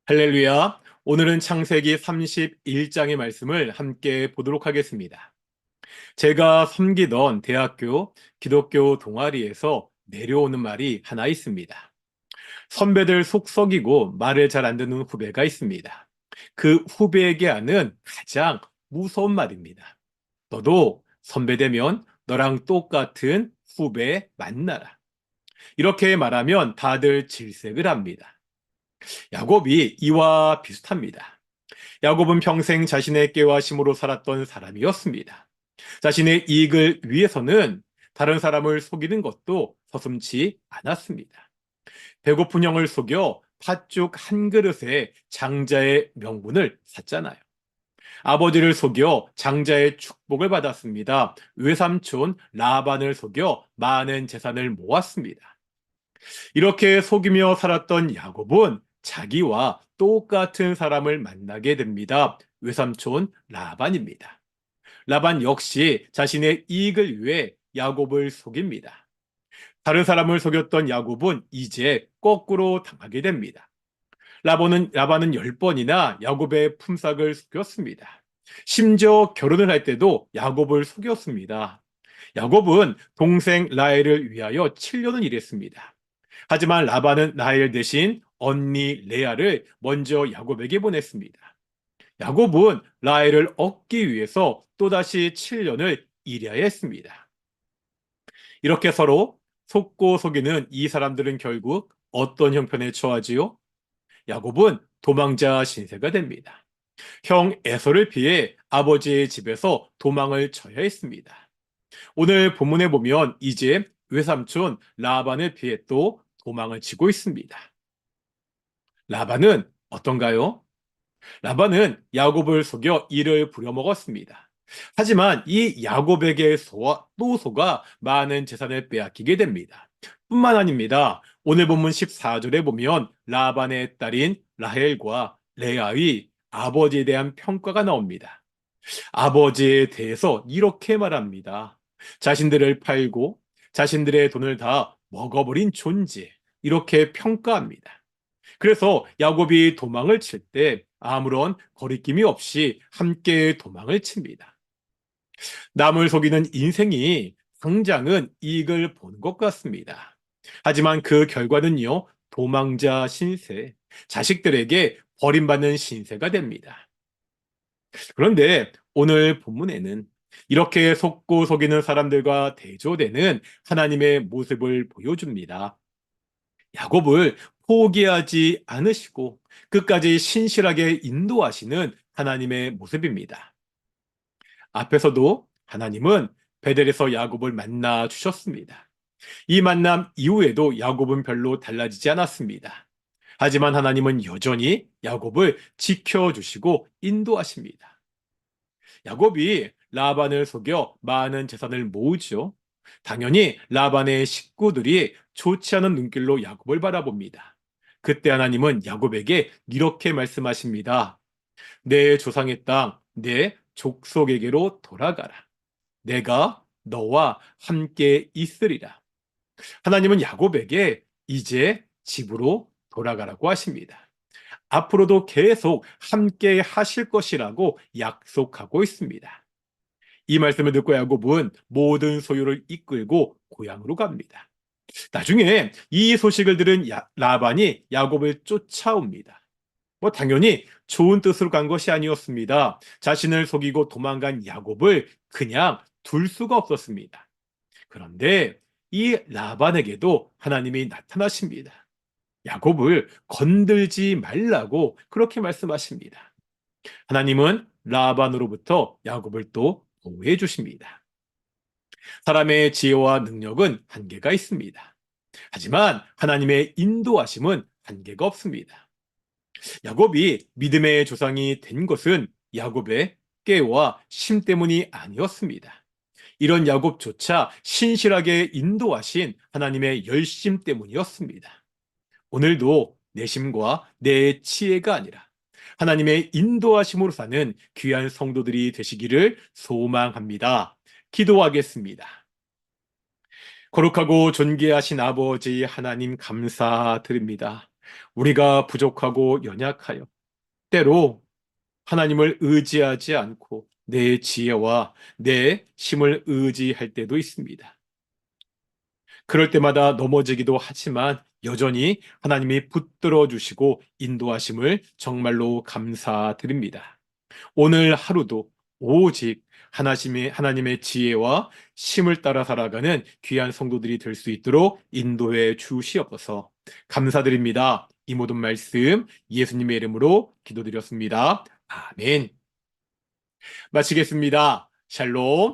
할렐루야. 오늘은 창세기 31장의 말씀을 함께 보도록 하겠습니다. 제가 섬기던 대학교 기독교 동아리에서 내려오는 말이 하나 있습니다. 선배들 속 썩이고 말을 잘 안 듣는 후배가 있습니다. 그 후배에게 하는 가장 무서운 말입니다. 너도 선배 되면 너랑 똑같은 후배 만나라. 이렇게 말하면 다들 질색을 합니다. 야곱이 이와 비슷합니다. 야곱은 평생 자신의 깨와 힘으로 살았던 사람이었습니다. 자신의 이익을 위해서는 다른 사람을 속이는 것도 서슴지 않았습니다. 배고픈 형을 속여 팥죽 한 그릇에 장자의 명분을 샀잖아요. 아버지를 속여 장자의 축복을 받았습니다. 외삼촌 라반을 속여 많은 재산을 모았습니다. 이렇게 속이며 살았던 야곱은 자기와 똑같은 사람을 만나게 됩니다. 외삼촌 라반입니다. 라반 역시 자신의 이익을 위해 야곱을 속입니다. 다른 사람을 속였던 야곱은 이제 거꾸로 당하게 됩니다. 라반은 10번이나 야곱의 품삯을 속였습니다. 심지어 결혼을 할 때도 야곱을 속였습니다. 야곱은 동생 라헬을 위하여 7년을 일했습니다. 하지만 라반은 라헬 대신 언니 레아를 먼저 야곱에게 보냈습니다. 야곱은 라헬을 얻기 위해서 또다시 7년을 일해야 했습니다. 이렇게 서로 속고 속이는 이 사람들은 결국 어떤 형편에 처하지요? 야곱은 도망자 신세가 됩니다. 형 에서를 피해 아버지의 집에서 도망을 쳐야 했습니다. 오늘 본문에 보면 이제 외삼촌 라반을 피해 또 도망을 치고 있습니다. 라반은 어떤가요? 라반은 야곱을 속여 이를 부려먹었습니다. 하지만 이 야곱에게 또 속아 많은 재산을 빼앗기게 됩니다. 뿐만 아닙니다. 오늘 본문 14절에 보면 라반의 딸인 라헬과 레아의 아버지에 대한 평가가 나옵니다. 아버지에 대해서 이렇게 말합니다. 자신들을 팔고 자신들의 돈을 다 먹어버린 존재, 이렇게 평가합니다. 그래서 야곱이 도망을 칠 때 아무런 거리낌이 없이 함께 도망을 칩니다. 남을 속이는 인생이 당장은 이익을 보는 것 같습니다. 하지만 그 결과는요, 도망자 신세, 자식들에게 버림받는 신세가 됩니다. 그런데 오늘 본문에는 이렇게 속고 속이는 사람들과 대조되는 하나님의 모습을 보여줍니다. 야곱을 포기하지 않으시고 끝까지 신실하게 인도하시는 하나님의 모습입니다. 앞에서도 하나님은 베델에서 야곱을 만나 주셨습니다. 이 만남 이후에도 야곱은 별로 달라지지 않았습니다. 하지만 하나님은 여전히 야곱을 지켜주시고 인도하십니다. 야곱이 라반을 속여 많은 재산을 모으죠. 당연히 라반의 식구들이 좋지 않은 눈길로 야곱을 바라봅니다. 그때 하나님은 야곱에게 이렇게 말씀하십니다. 내 조상의 땅, 내 족속에게로 돌아가라. 내가 너와 함께 있으리라. 하나님은 야곱에게 이제 집으로 돌아가라고 하십니다. 앞으로도 계속 함께 하실 것이라고 약속하고 있습니다. 이 말씀을 듣고 야곱은 모든 소유를 이끌고 고향으로 갑니다. 나중에 이 소식을 들은 라반이 야곱을 쫓아옵니다. 당연히 좋은 뜻으로 간 것이 아니었습니다. 자신을 속이고 도망간 야곱을 그냥 둘 수가 없었습니다. 그런데 이 라반에게도 하나님이 나타나십니다. 야곱을 건들지 말라고 그렇게 말씀하십니다. 하나님은 라반으로부터 야곱을 또 보호해 주십니다. 사람의 지혜와 능력은 한계가 있습니다. 하지만 하나님의 인도하심은 한계가 없습니다. 야곱이 믿음의 조상이 된 것은 야곱의 깨와 심 때문이 아니었습니다. 이런 야곱조차 신실하게 인도하신 하나님의 열심 때문이었습니다. 오늘도 내 심과 내 지혜가 아니라 하나님의 인도하심으로 사는 귀한 성도들이 되시기를 소망합니다. 기도하겠습니다. 거룩하고 존귀하신 아버지 하나님 감사드립니다. 우리가 부족하고 연약하여 때로 하나님을 의지하지 않고 내 지혜와 내 힘을 의지할 때도 있습니다. 그럴 때마다 넘어지기도 하지만 여전히 하나님이 붙들어 주시고 인도하심을 정말로 감사드립니다. 오늘 하루도 오직 하나님의 지혜와 심을 따라 살아가는 귀한 성도들이 될 수 있도록 인도해 주시옵소서. 감사드립니다. 이 모든 말씀 예수님의 이름으로 기도드렸습니다. 아멘. 마치겠습니다. 샬롬.